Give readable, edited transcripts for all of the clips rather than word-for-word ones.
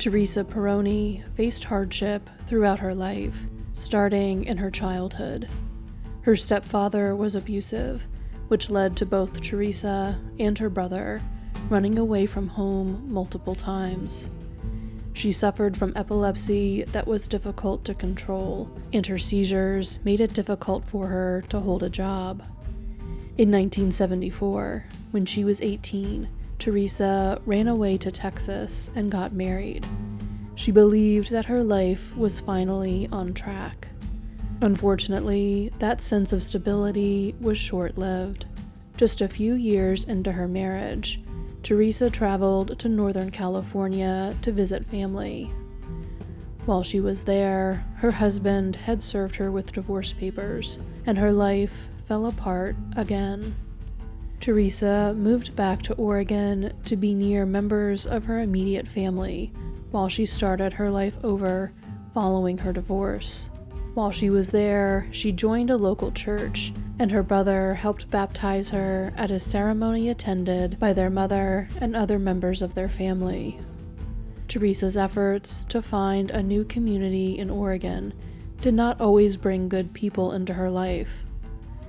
Teresa Peroni faced hardship throughout her life, starting in her childhood. Her stepfather was abusive, which led to both Teresa and her brother running away from home multiple times. She suffered from epilepsy that was difficult to control, and her seizures made it difficult for her to hold a job. In 1974, when she was 18, Teresa ran away to Texas and got married. She believed that her life was finally on track. Unfortunately, that sense of stability was short-lived. Just a few years into her marriage, Teresa traveled to Northern California to visit family. While she was there, her husband had served her with divorce papers, and her life fell apart again. Teresa moved back to Oregon to be near members of her immediate family while she started her life over following her divorce. While she was there, she joined a local church, and her brother helped baptize her at a ceremony attended by their mother and other members of their family. Teresa's efforts to find a new community in Oregon did not always bring good people into her life.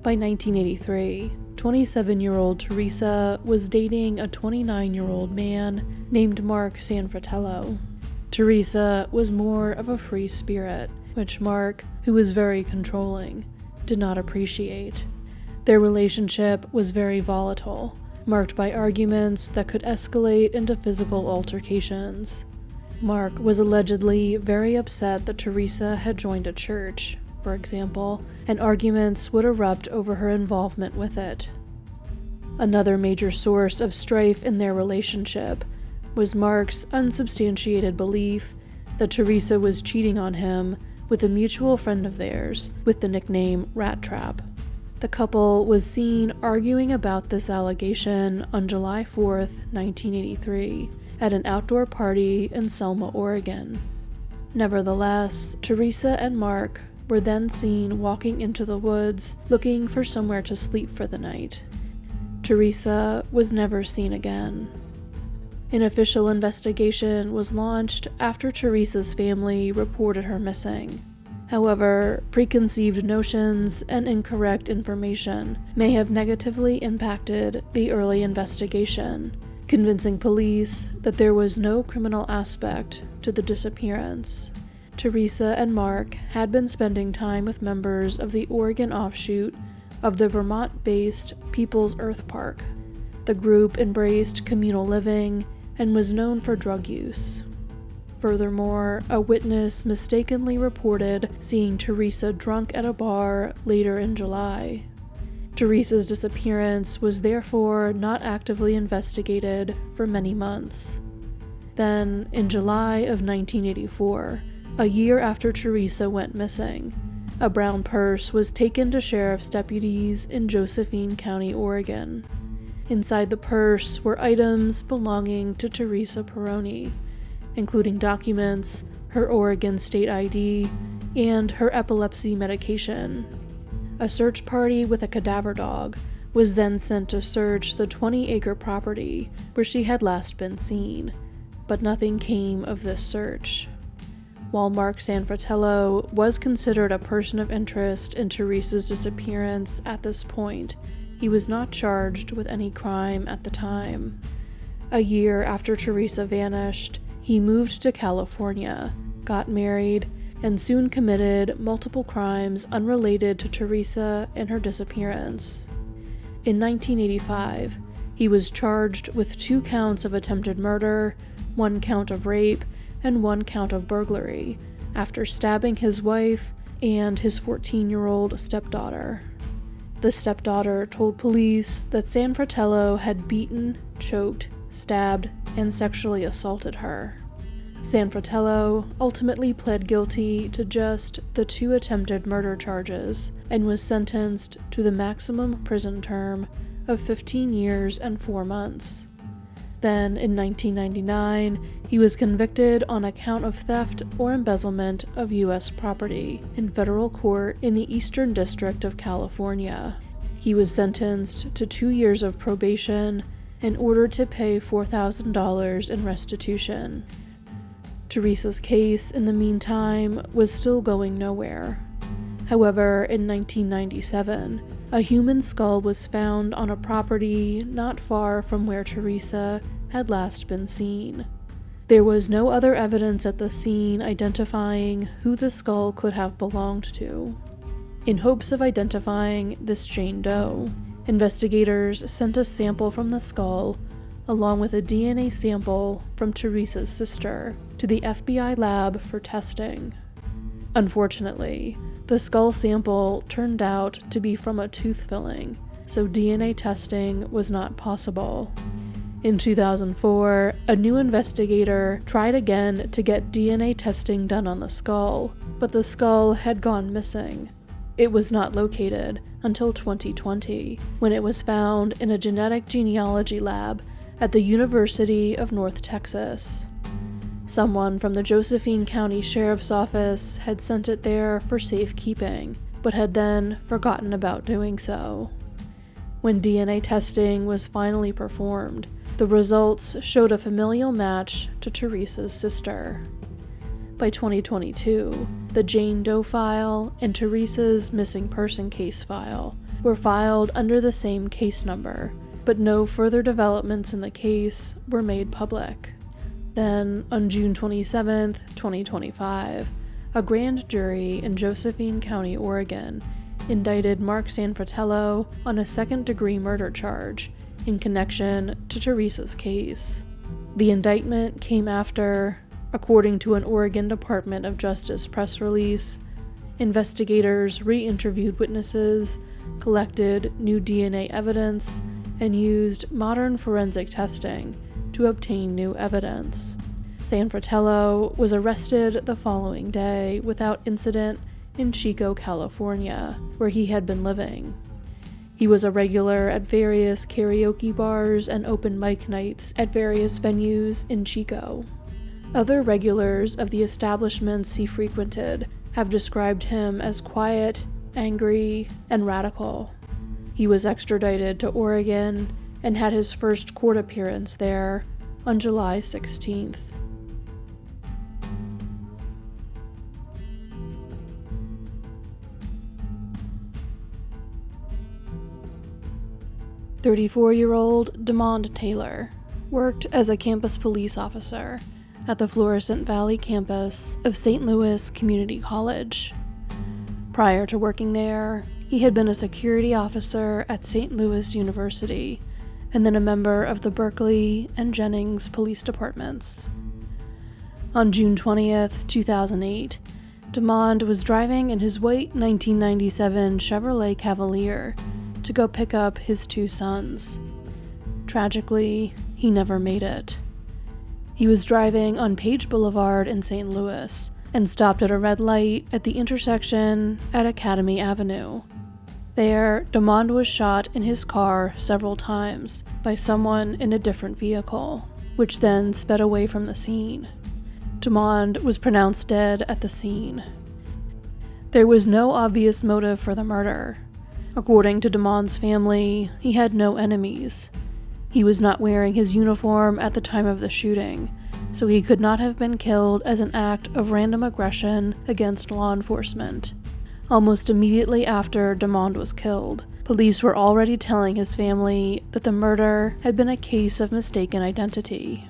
By 1983, 27-year-old Teresa was dating a 29-year-old man named Mark Sanfratello. Teresa was more of a free spirit, which Mark, who was very controlling, did not appreciate. Their relationship was very volatile, marked by arguments that could escalate into physical altercations. Mark was allegedly very upset that Teresa had joined a church, for example, and arguments would erupt over her involvement with it. Another major source of strife in their relationship was Mark's unsubstantiated belief that Teresa was cheating on him with a mutual friend of theirs with the nickname Rat Trap. The couple was seen arguing about this allegation on July 4th, 1983, at an outdoor party in Selma, Oregon. Nevertheless, Teresa and Mark were then seen walking into the woods looking for somewhere to sleep for the night. Teresa was never seen again. An official investigation was launched after Teresa's family reported her missing. However, preconceived notions and incorrect information may have negatively impacted the early investigation, convincing police that there was no criminal aspect to the disappearance. Teresa and Mark had been spending time with members of the Oregon offshoot of the Vermont-based People's Earth Park. The group embraced communal living and was known for drug use. Furthermore, a witness mistakenly reported seeing Teresa drunk at a bar later in July. Teresa's disappearance was therefore not actively investigated for many months. Then, in July of 1984, a year after Teresa went missing, a brown purse was taken to sheriff's deputies in Josephine County, Oregon. Inside the purse were items belonging to Teresa Peroni, including documents, her Oregon state ID, and her epilepsy medication. A search party with a cadaver dog was then sent to search the 20-acre property where she had last been seen, but nothing came of this search. While Mark Sanfratello was considered a person of interest in Teresa's disappearance at this point, he was not charged with any crime at the time. A year after Teresa vanished, he moved to California, got married, and soon committed multiple crimes unrelated to Teresa and her disappearance. In 1985, he was charged with 2 counts of attempted murder, 1 count of rape, and 1 count of burglary, after stabbing his wife and his 14-year-old stepdaughter. The stepdaughter told police that Sanfratello had beaten, choked, stabbed, and sexually assaulted her. Sanfratello ultimately pled guilty to just the 2 attempted murder charges and was sentenced to the maximum prison term of 15 years and 4 months. Then, in 1999, he was convicted on a count of theft or embezzlement of U.S. property in federal court in the Eastern District of California. He was sentenced to 2 years of probation and ordered to pay $4,000 in restitution. Teresa's case, in the meantime, was still going nowhere. However, in 1997, a human skull was found on a property not far from where Teresa had last been seen. There was no other evidence at the scene identifying who the skull could have belonged to. In hopes of identifying this Jane Doe, investigators sent a sample from the skull, along with a DNA sample from Teresa's sister, to the FBI lab for testing. Unfortunately, the skull sample turned out to be from a tooth filling, so DNA testing was not possible. In 2004, a new investigator tried again to get DNA testing done on the skull, but the skull had gone missing. It was not located until 2020, when it was found in a genetic genealogy lab at the University of North Texas. Someone from the Josephine County Sheriff's Office had sent it there for safekeeping, but had then forgotten about doing so. When DNA testing was finally performed, the results showed a familial match to Teresa's sister. By 2022, the Jane Doe file and Teresa's missing person case file were filed under the same case number, but no further developments in the case were made public. Then, on June 27, 2025, a grand jury in Josephine County, Oregon, indicted Mark Sanfratello on a second-degree murder charge in connection to Teresa's case. The indictment came after, according to an Oregon Department of Justice press release, investigators re-interviewed witnesses, collected new DNA evidence, and used modern forensic testing to obtain new evidence. Sanfratello was arrested the following day without incident in Chico, California, where he had been living. He was a regular at various karaoke bars and open mic nights at various venues in Chico. Other regulars of the establishments he frequented have described him as quiet, angry, and radical. He was extradited to Oregon and had his first court appearance there on July 16th. "34-year-old Demond Taylor worked as a campus police officer at the Florissant Valley campus of St. Louis Community College. Prior to working there, he had been a security officer at St. Louis University and then a member of the Berkeley and Jennings police departments. On June 20th, 2008, Demond was driving in his white 1997 Chevrolet Cavalier to go pick up his two sons. Tragically, he never made it. He was driving on Page Boulevard in St. Louis and stopped at a red light at the intersection at Academy Avenue. There, Demond was shot in his car several times by someone in a different vehicle, which then sped away from the scene. Demond was pronounced dead at the scene. There was no obvious motive for the murder. According to Demond's family, he had no enemies. He was not wearing his uniform at the time of the shooting, so he could not have been killed as an act of random aggression against law enforcement. Almost immediately after Demond was killed, police were already telling his family that the murder had been a case of mistaken identity.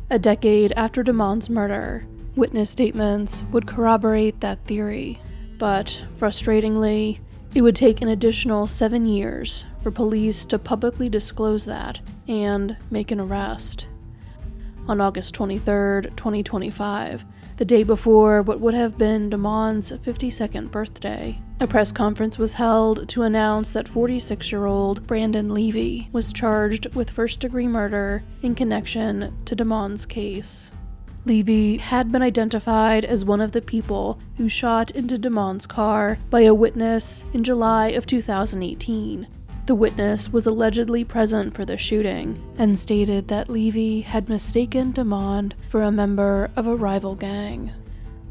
A decade after Demond's murder, witness statements would corroborate that theory, but, frustratingly, it would take an additional 7 years for police to publicly disclose that and make an arrest. On August 23, 2025, the day before what would have been Demond's 52nd birthday, a press conference was held to announce that 46-year-old Brandon Levy was charged with first-degree murder in connection to Demond's case. Levy had been identified as one of the people who shot into Demond's car by a witness in July of 2018. The witness was allegedly present for the shooting and stated that Levy had mistaken Demond for a member of a rival gang.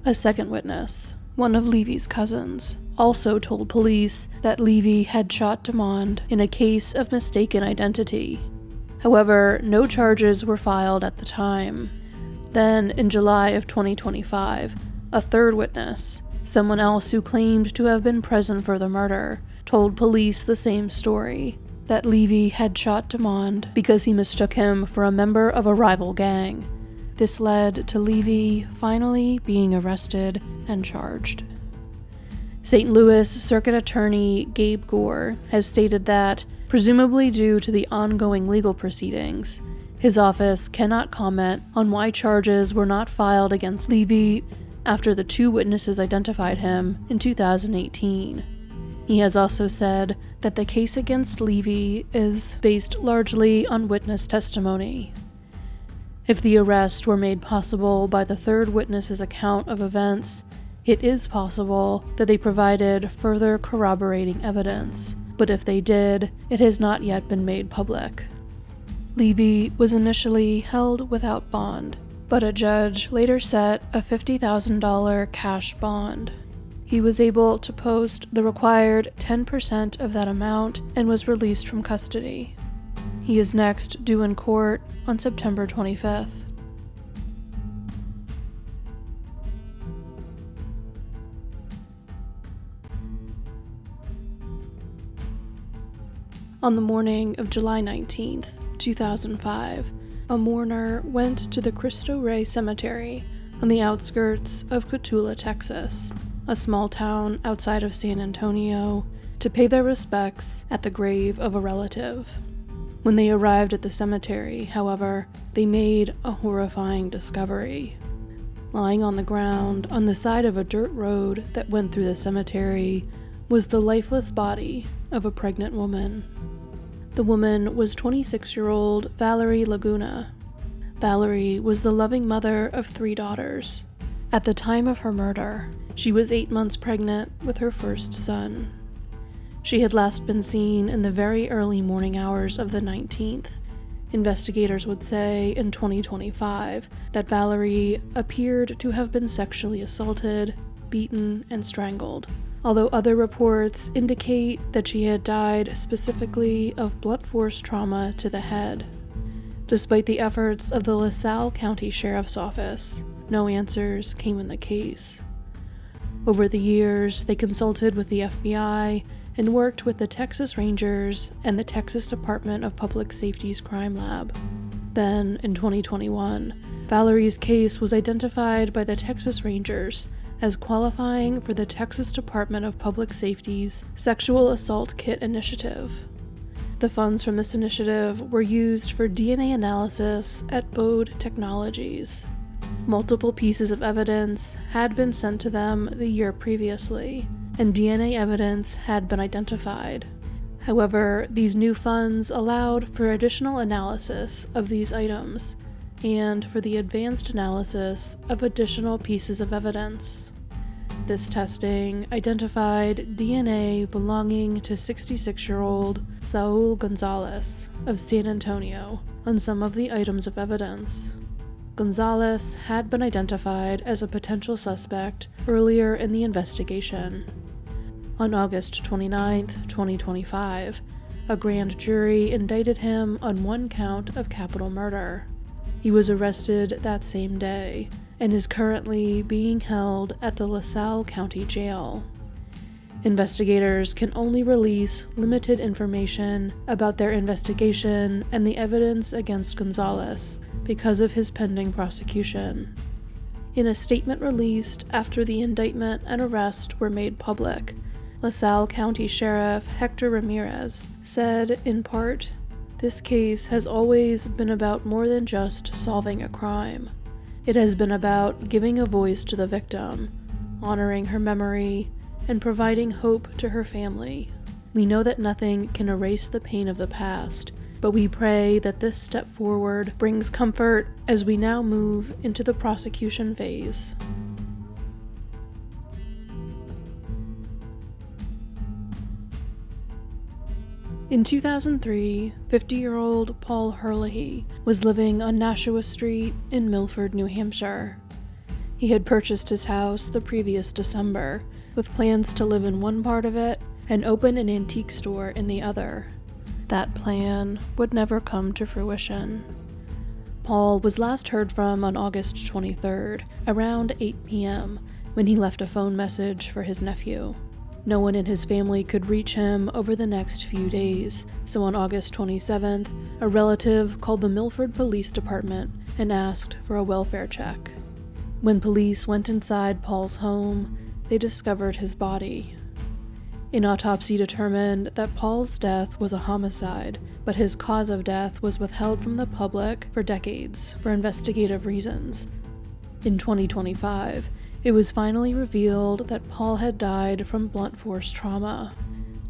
A second witness, one of Levy's cousins, also told police that Levy had shot Demond in a case of mistaken identity. However, no charges were filed at the time. Then, in July of 2025, a third witness, someone else who claimed to have been present for the murder, told police the same story, that Levy had shot Demond because he mistook him for a member of a rival gang. This led to Levy finally being arrested and charged. St. Louis Circuit Attorney Gabe Gore has stated that, presumably due to the ongoing legal proceedings, his office cannot comment on why charges were not filed against Levy after the two witnesses identified him in 2018. He has also said that the case against Levy is based largely on witness testimony. If the arrest were made possible by the third witness's account of events, it is possible that they provided further corroborating evidence, but if they did, it has not yet been made public. Levy was initially held without bond, but a judge later set a $50,000 cash bond. He was able to post the required 10% of that amount and was released from custody. He is next due in court on September 25th. On the morning of July 19th, 2005, a mourner went to the Cristo Rey Cemetery on the outskirts of Cotulla, Texas, a small town outside of San Antonio, to pay their respects at the grave of a relative. When they arrived at the cemetery, however, they made a horrifying discovery. Lying on the ground on the side of a dirt road that went through the cemetery was the lifeless body of a pregnant woman. The woman was 26-year-old Valerie Laguna. Valerie was the loving mother of 3 daughters. At the time of her murder, she was 8 months pregnant with her first son. She had last been seen in the very early morning hours of the 19th. Investigators would say in 2025 that Valerie appeared to have been sexually assaulted, beaten, and strangled, although other reports indicate that she had died specifically of blunt force trauma to the head. Despite the efforts of the LaSalle County Sheriff's Office, no answers came in the case. Over the years, they consulted with the FBI and worked with the Texas Rangers and the Texas Department of Public Safety's crime lab. Then, in 2021, Valerie's case was identified by the Texas Rangers as qualifying for the Texas Department of Public Safety's Sexual Assault Kit Initiative. The funds from this initiative were used for DNA analysis at Bode Technologies. Multiple pieces of evidence had been sent to them the year previously, and DNA evidence had been identified. However, these new funds allowed for additional analysis of these items, and for the advanced analysis of additional pieces of evidence. This testing identified DNA belonging to 66-year-old Saul Gonzalez of San Antonio on some of the items of evidence. Gonzalez had been identified as a potential suspect earlier in the investigation. On August 29, 2025, a grand jury indicted him on 1 count of capital murder. He was arrested that same day and is currently being held at the LaSalle County Jail. Investigators can only release limited information about their investigation and the evidence against Gonzalez because of his pending prosecution. In a statement released after the indictment and arrest were made public, LaSalle County Sheriff Hector Ramirez said, in part, "This case has always been about more than just solving a crime. It has been about giving a voice to the victim, honoring her memory, and providing hope to her family. We know that nothing can erase the pain of the past, but we pray that this step forward brings comfort as we now move into the prosecution phase." In 2003, 50-year-old Paul Herlihy was living on Nashua Street in Milford, New Hampshire. He had purchased his house the previous December, with plans to live in one part of it and open an antique store in the other. That plan would never come to fruition. Paul was last heard from on August 23rd, around 8 p.m., when he left a phone message for his nephew. No one in his family could reach him over the next few days, so on August 27th, a relative called the Milford Police Department and asked for a welfare check. When police went inside Paul's home, they discovered his body. An autopsy determined that Paul's death was a homicide, but his cause of death was withheld from the public for decades for investigative reasons. In 2025, it was finally revealed that Paul had died from blunt force trauma.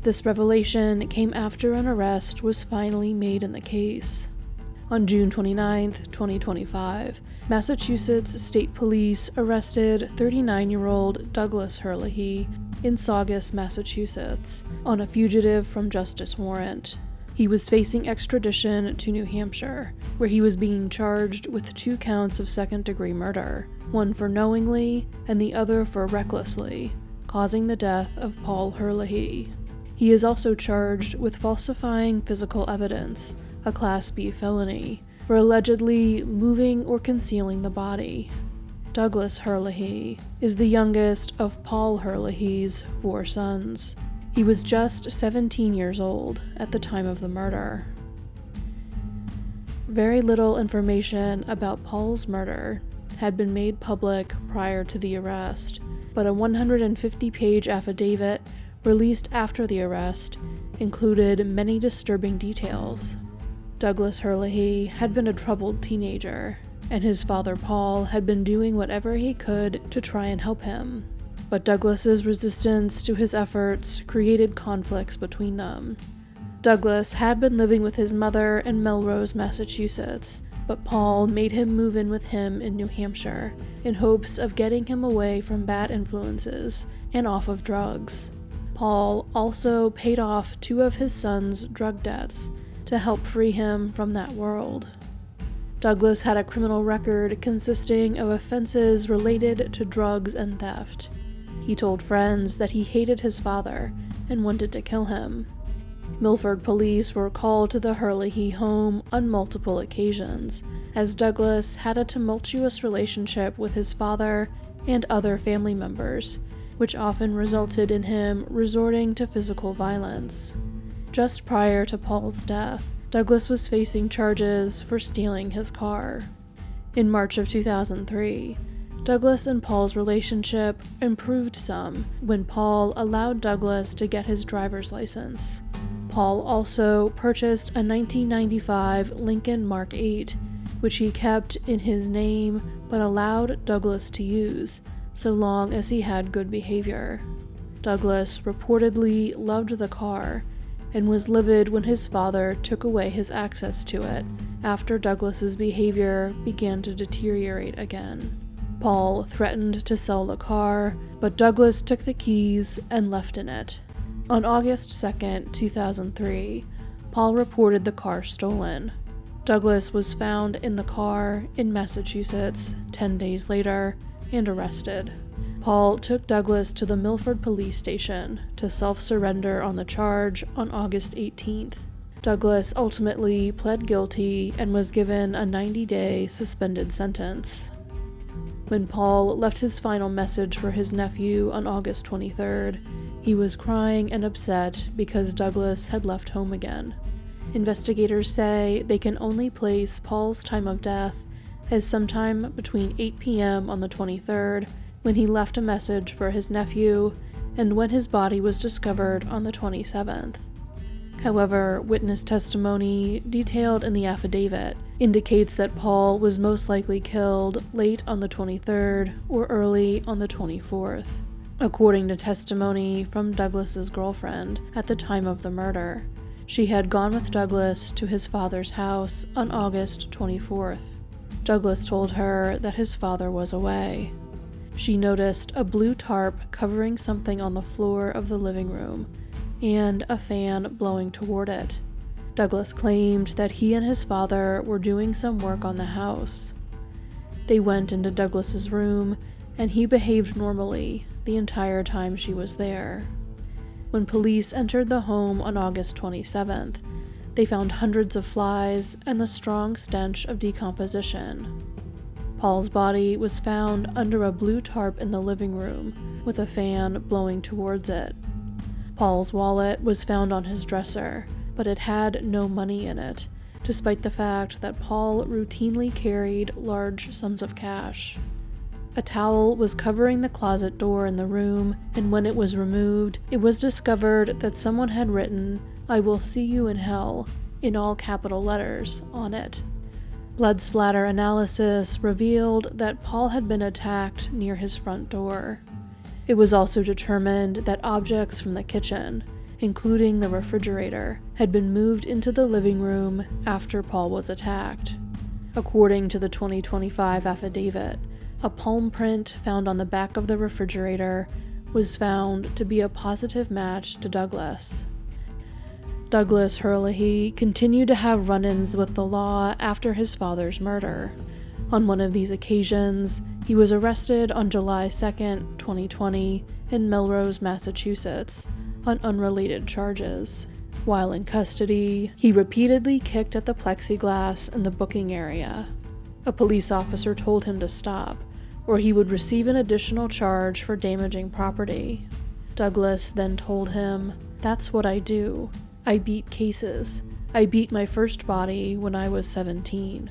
This revelation came after an arrest was finally made in the case. On June 29, 2025, Massachusetts State Police arrested 39-year-old Douglas Herlihy in Saugus, Massachusetts, on a fugitive from justice warrant. He was facing extradition to New Hampshire, where he was being charged with 2 counts of second-degree murder, one for knowingly and the other for recklessly, causing the death of Paul Herlihy. He is also charged with falsifying physical evidence, a Class B felony, for allegedly moving or concealing the body. Douglas Herlihy is the youngest of Paul Herlihy's 4 sons. He was just 17 years old at the time of the murder. Very little information about Paul's murder had been made public prior to the arrest, but a 150-page affidavit released after the arrest included many disturbing details. Douglas Herlihy had been a troubled teenager, and his father Paul had been doing whatever he could to try and help him. But Douglas's resistance to his efforts created conflicts between them. Douglas had been living with his mother in Melrose, Massachusetts, but Paul made him move in with him in New Hampshire in hopes of getting him away from bad influences and off of drugs. Paul also paid off 2 of his sons' drug debts to help free him from that world. Douglas had a criminal record consisting of offenses related to drugs and theft. He told friends that he hated his father and wanted to kill him. Milford police were called to the Herlihy home on multiple occasions, as Douglas had a tumultuous relationship with his father and other family members, which often resulted in him resorting to physical violence. Just prior to Paul's death, Douglas was facing charges for stealing his car. In March of 2003, Douglas and Paul's relationship improved some when Paul allowed Douglas to get his driver's license. Paul also purchased a 1995 Lincoln Mark 8, which he kept in his name but allowed Douglas to use, so long as he had good behavior. Douglas reportedly loved the car and was livid when his father took away his access to it after Douglas's behavior began to deteriorate again. Paul threatened to sell the car, but Douglas took the keys and left in it. On August 2, 2003, Paul reported the car stolen. Douglas was found in the car in Massachusetts 10 days later and arrested. Paul took Douglas to the Milford police station to self-surrender on the charge on August 18th. Douglas ultimately pled guilty and was given a 90-day suspended sentence. When Paul left his final message for his nephew on August 23rd, he was crying and upset because Douglas had left home again. Investigators say they can only place Paul's time of death as sometime between 8 p.m. on the 23rd, when he left a message for his nephew, and when his body was discovered on the 27th. However, witness testimony detailed in the affidavit indicates that Paul was most likely killed late on the 23rd or early on the 24th, according to testimony from Douglas's girlfriend at the time of the murder. She had gone with Douglas to his father's house on August 24th. Douglas told her that his father was away. She noticed a blue tarp covering something on the floor of the living room, and a fan blowing toward it. Douglas claimed that he and his father were doing some work on the house. They went into Douglas's room, and he behaved normally the entire time she was there. When police entered the home on August 27th, They found hundreds of flies and the strong stench of decomposition. Paul's body was found under a blue tarp in the living room, with a fan blowing towards it. Paul's wallet was found on his dresser, but it had no money in it, despite the fact that Paul routinely carried large sums of cash. A towel was covering the closet door in the room, and when it was removed, it was discovered that someone had written, "I will see you in hell," in all capital letters on it. Blood splatter analysis revealed that Paul had been attacked near his front door. It was also determined that objects from the kitchen, including the refrigerator, had been moved into the living room after Paul was attacked. According to the 2025 affidavit, a palm print found on the back of the refrigerator was found to be a positive match to Douglas. Douglas Herlihy continued to have run-ins with the law after his father's murder. On one of these occasions, he was arrested on July 2, 2020, in Melrose, Massachusetts, on unrelated charges. While in custody, he repeatedly kicked at the plexiglass in the booking area. A police officer told him to stop, or he would receive an additional charge for damaging property. Douglas then told him, "That's what I do. I beat cases. I beat my first body when I was 17.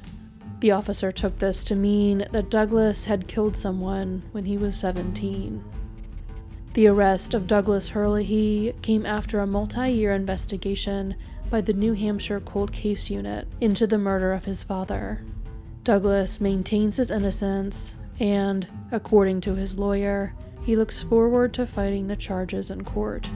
The officer took this to mean that Douglas had killed someone when he was 17. The arrest of Douglas Herlihy came after a multi-year investigation by the New Hampshire Cold Case Unit into the murder of his father. Douglas maintains his innocence and, according to his lawyer, he looks forward to fighting the charges in court.